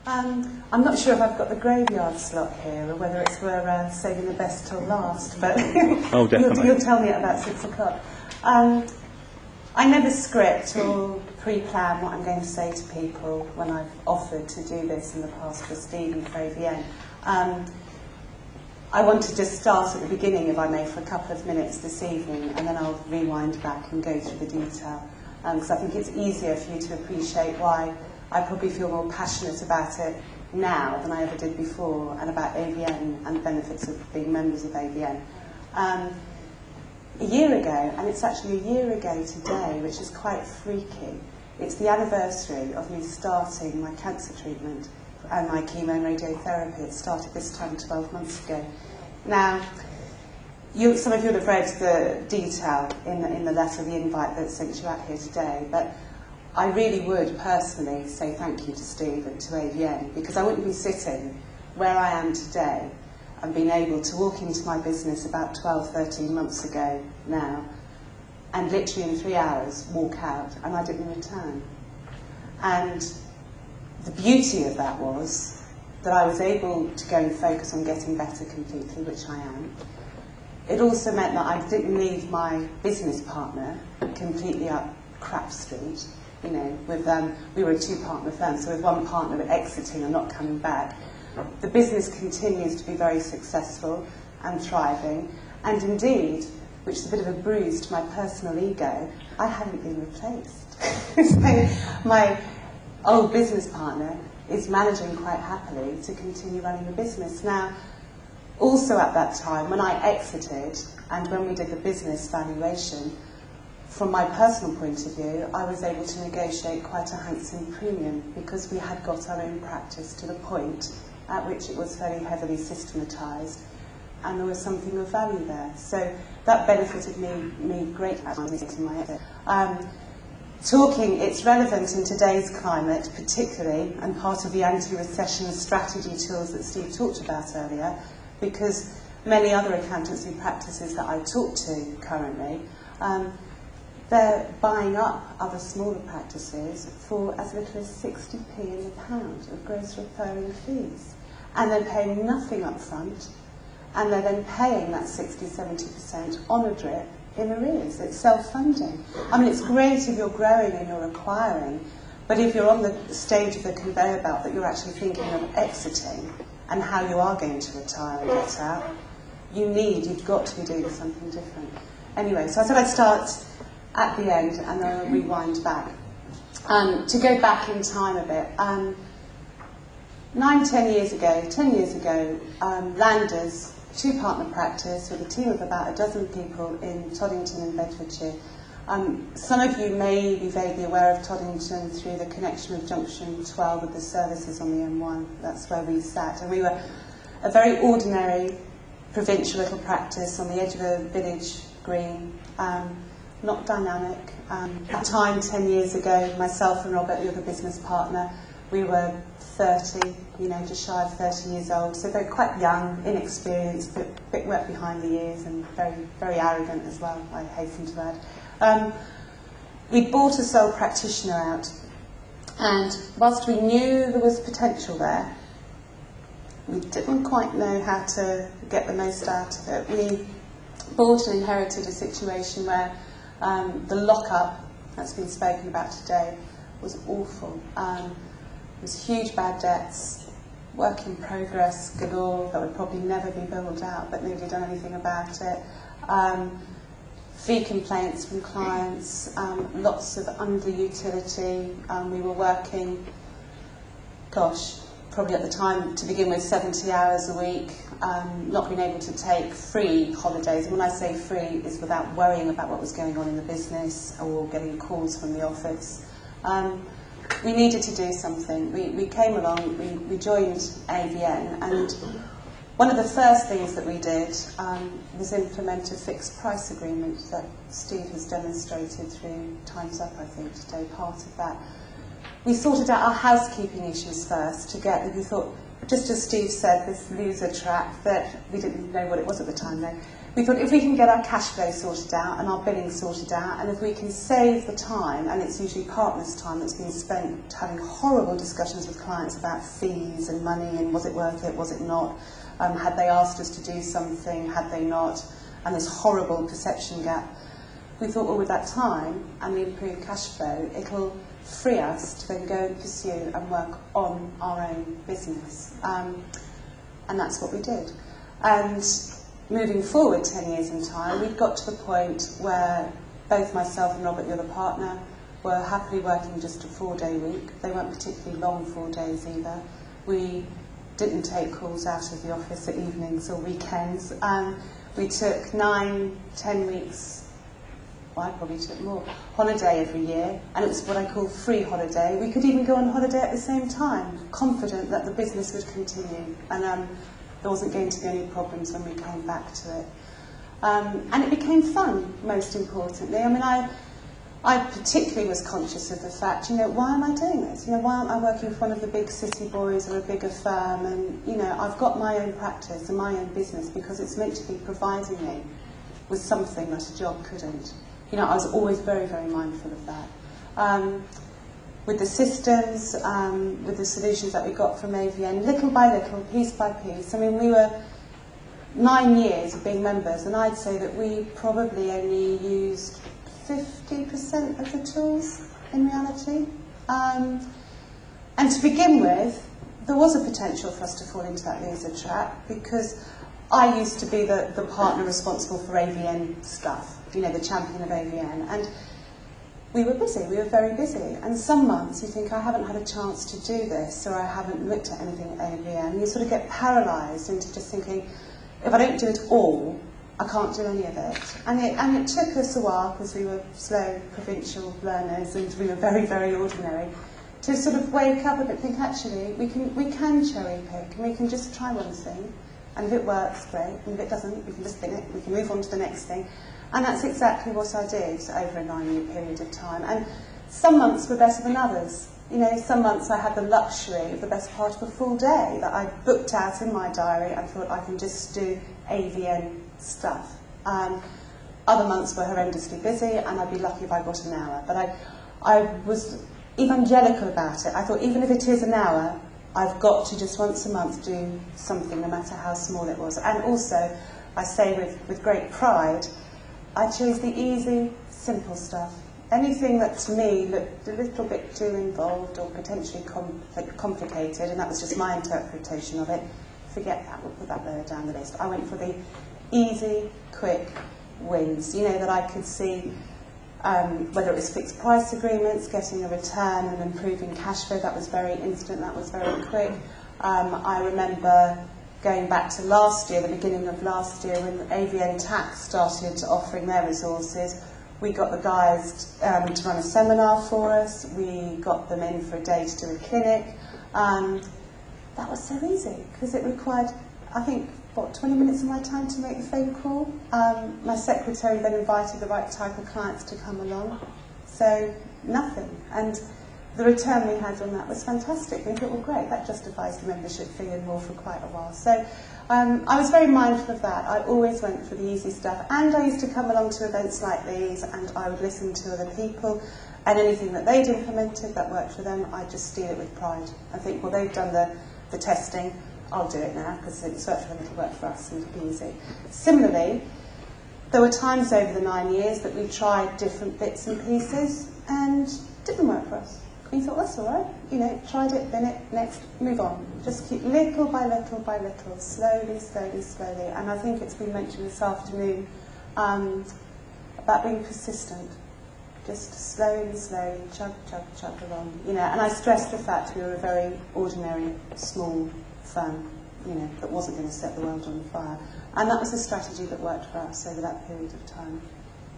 I'm not sure if I've got the graveyard slot here, or whether it's we're saving the best till last, but oh, you'll tell me at about 6 o'clock. I never script or pre-plan what I'm going to say to people when I've offered to do this in the past for Steve and for AVN. I want to just start at the beginning, if I may, for a couple of minutes this evening, and then I'll rewind back and go through the detail, because I think it's easier for you to appreciate why I probably feel more passionate about it now than I ever did before, and about AVN and the benefits of being members of AVN. A year ago, and it's actually a year ago today, which is quite freaky, it's the anniversary of me starting my cancer treatment and my chemo and radiotherapy. It started this time 12 months ago. Now, some of you would have read the detail in the letter, the invite that sent you out here today, but I really would personally say thank you to Steve and to AVN, because I wouldn't be sitting where I am today and being able to walk into my business about 12, 13 months ago now, and literally in 3 hours walk out, and I didn't return. And the beauty of that was that I was able to go and focus on getting better completely, which I am. It also meant that I didn't leave my business partner completely up crap street. You know, we were a two-partner firm, so with one partner exiting and not coming back, the business continues to be very successful and thriving, and indeed, which is a bit of a bruise to my personal ego, I haven't been replaced. So my old business partner is managing quite happily to continue running the business. Now, also at that time, when I exited and when we did the business valuation, from my personal point of view, I was able to negotiate quite a handsome premium, because we had got our own practice to the point at which it was very heavily systematised, and there was something of value there. So that benefited me greatly in my exit. It's relevant in today's climate particularly, and part of the anti-recession strategy tools that Steve talked about earlier, because many other accountancy practices that I talk to currently, they're buying up other smaller practices for as little as 60p in the pound of gross referring fees. And they're paying nothing up front, and they're then paying that 60-70% on a drip in arrears. It's self-funding. I mean, it's great if you're growing and you're acquiring, but if you're on the stage of the conveyor belt that you're actually thinking of exiting and how you are going to retire and get out, you've got to be doing something different. Anyway, so I said I'd start at the end and then I'll rewind back. To go back in time a bit, 10 years ago, Landers, two-partner practice with a team of about a dozen people in Toddington in Bedfordshire. Some of you may be vaguely aware of Toddington through the connection of Junction 12 with the services on the M1. That's where we sat. And we were a very ordinary provincial little practice on the edge of a village green, not dynamic. At the time, 10 years ago, myself and Robert, the other business partner, we were 30, just shy of 30 years old, so they're quite young, inexperienced, but a bit wet behind the ears, and very, very arrogant as well, I hasten to add. We bought a sole practitioner out, and whilst we knew there was potential there, we didn't quite know how to get the most out of it. We bought and inherited a situation where the lock-up that's been spoken about today was awful. There was huge bad debts, work in progress galore that would probably never be billed out, but nobody had done anything about it. Fee complaints from clients, lots of under-utility. We were working, probably at the time to begin with 70 hours a week, not being able to take free holidays. And when I say free, is without worrying about what was going on in the business or getting calls from the office. We needed to do something. We came along, we joined AVN, and one of the first things that we did was implement a fixed price agreement that Steve has demonstrated through Time's Up, I think, today, part of that. We sorted out our housekeeping issues first to get, we thought, just as Steve said, this loser trap that we didn't know what it was at the time though, we thought if we can get our cash flow sorted out and our billing sorted out, and if we can save the time, and it's usually partners' time that's been spent having horrible discussions with clients about fees and money and was it worth it, was it not, had they asked us to do something, had they not, and this horrible perception gap, we thought, well, with that time and the improved cash flow, it'll free us to then go and pursue and work on our own business. And that's what we did. And moving forward 10 years in time, we'd got to the point where both myself and Robert, the other partner, were happily working just a 4-day week. They weren't particularly long 4 days either. We didn't take calls out of the office at evenings or weekends. We took 9, 10 weeks, well, I probably took more, holiday every year, and it was what I call free holiday. We could even go on holiday at the same time, confident that the business would continue, and there wasn't going to be any problems when we came back to it. And it became fun, most importantly. I mean, I particularly was conscious of the fact, why am I doing this? Why aren't I working for one of the big city boys or a bigger firm? And, I've got my own practice and my own business because it's meant to be providing me with something that a job couldn't. I was always very, very mindful of that. With the systems, with the solutions that we got from AVN, little by little, piece by piece. I mean, we were 9 years of being members, and I'd say that we probably only used 50% of the tools in reality. And to begin with, there was a potential for us to fall into that loser trap because I used to be the partner responsible for AVN stuff, the champion of AVN, and we were busy, we were very busy, and some months you think, I haven't had a chance to do this, or I haven't looked at anything at AVN, and you sort of get paralysed into just thinking, if I don't do it all, I can't do any of it. And it took us a while, because we were slow provincial learners, and we were very, very ordinary, to sort of wake up a bit and think, actually, we can cherry pick, and we can just try one thing, and if it works, great, and if it doesn't, we can just bin it, we can move on to the next thing. And that's exactly what I did over a 9-year period of time. And some months were better than others. Some months I had the luxury of the best part of a full day that I booked out in my diary and thought I can just do AVN stuff. Other months were horrendously busy, and I'd be lucky if I got an hour. But I was evangelical about it. I thought, even if it is an hour, I've got to just once a month do something, no matter how small it was. And also, I say with great pride, I chose the easy, simple stuff. Anything that to me looked a little bit too involved or potentially complicated, and that was just my interpretation of it, forget that, we'll put that lower down the list. I went for the easy, quick wins, that I could see, whether it was fixed price agreements, getting a return and improving cash flow. That was very instant, that was very quick. I remember going back to last year, the beginning of last year, when AVN Tax started offering their resources, we got the guys to run a seminar for us, we got them in for a day to do a clinic. That was so easy, because it required, I think, 20 minutes of my time to make the phone call. My secretary then invited the right type of clients to come along. So, nothing. And the return we had on that was fantastic. We thought, well, great, that justifies the membership fee and more for quite a while. So I was very mindful of that. I always went for the easy stuff. And I used to come along to events like these, and I would listen to other people, and anything that they'd implemented that worked for them, I'd just steal it with pride. I think, well, they've done the testing, I'll do it now, because it's worked for them, it'll work for us, and it'll be easy. Similarly, there were times over the 9 years that we tried different bits and pieces, and it didn't work for us. We thought, that's all right, tried it, bin it, next, move on. Just keep little by little by little, slowly, slowly, slowly. And I think it's been mentioned this afternoon about being persistent. Just slowly, slowly, chug, chug, chug along. And I stressed the fact we were a very ordinary, small firm, that wasn't going to set the world on fire. And that was a strategy that worked for us over that period of time.